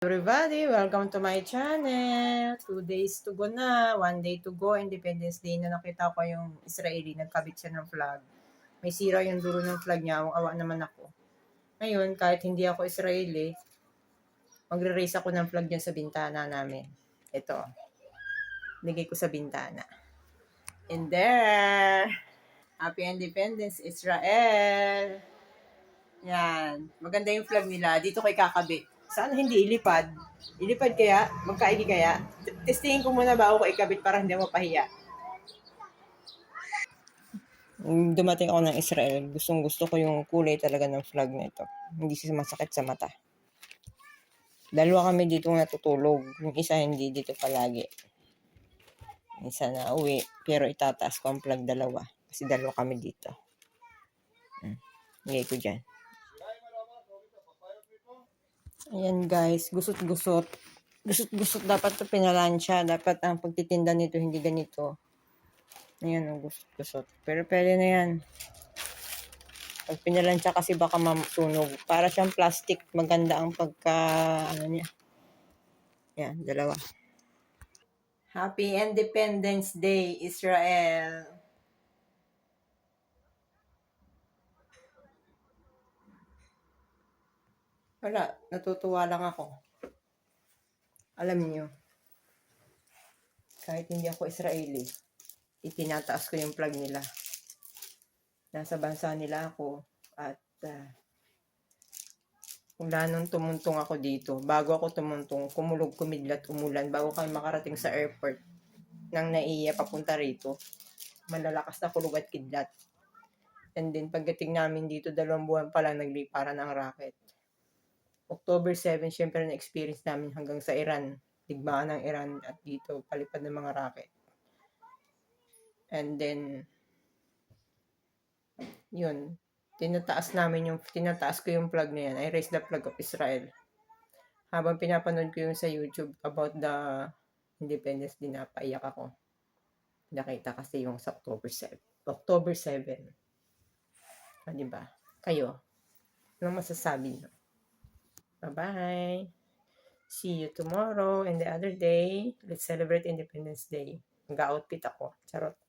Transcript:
Everybody, welcome to my channel. 2 days to go na. 1 day to go. Independence Day na nakita ko yung Israeli. Nagkabit siya ng flag. May sira yung dulo ng flag niya. Awang-awa naman ako. Ngayon, kahit hindi ako Israeli, magre-raise ako ng flag dyan sa bintana namin. Ito. Ligay ko sa bintana. And there. Happy Independence, Israel. Yan. Maganda yung flag nila. Dito kay kakabit. Sana hindi ilipad. Ilipad kaya? Magkaigi kaya? Testingin ko muna bago ko ikabit para hindi mapahiya. Dumating ako ng Israel. Gustong gusto ko yung kulay talaga ng flag na ito. Hindi siya masakit sa mata. Dalawa kami dito natutulog. Yung isa hindi dito palagi. Isa na uwi. Pero itataas ko ang flag dalawa. Kasi dalawa kami dito. Higay ko dyan. Ayan guys, gusot-gusot. Gusot-gusot dapat ito pinalansya. Dapat ang pagtitinda nito hindi ganito. Ayan ang gusot-gusot. Pero pwede na yan. Pag pinalansya kasi baka masunog. Para siyang plastic. Maganda ang pagka, niya. Ayan, dalawa. Happy Independence Day, Israel. Wala, natutuwa lang ako. Alam niyo, kahit hindi ako Israeli, itinataas ko yung flag nila. Nasa bansa nila ako at mula nung tumuntong ako dito, bago ako tumuntong, kumidlat, umulan, bago kami makarating sa airport ng Naiya papunta rito, malalakas na kulog at kidlat. And then pagdating namin dito, 2 buwan pa lang nagliparan ang rocket. October 7, syempre na-experience namin hanggang sa Iran. Digmaan ng Iran at dito, palipad ng mga rocket. And then, yun, tinataas ko yung flag na yan. I raised the flag of Israel. Habang pinapanood ko yung sa YouTube about the Independence Day, napaiyak ako. Nakita kasi yung sa October 7. October 7. Diba? Kayo, anong masasabi nyo? Bye-bye. See you tomorrow and the other day. Let's celebrate Independence Day. Mag-outfit ako. Charot.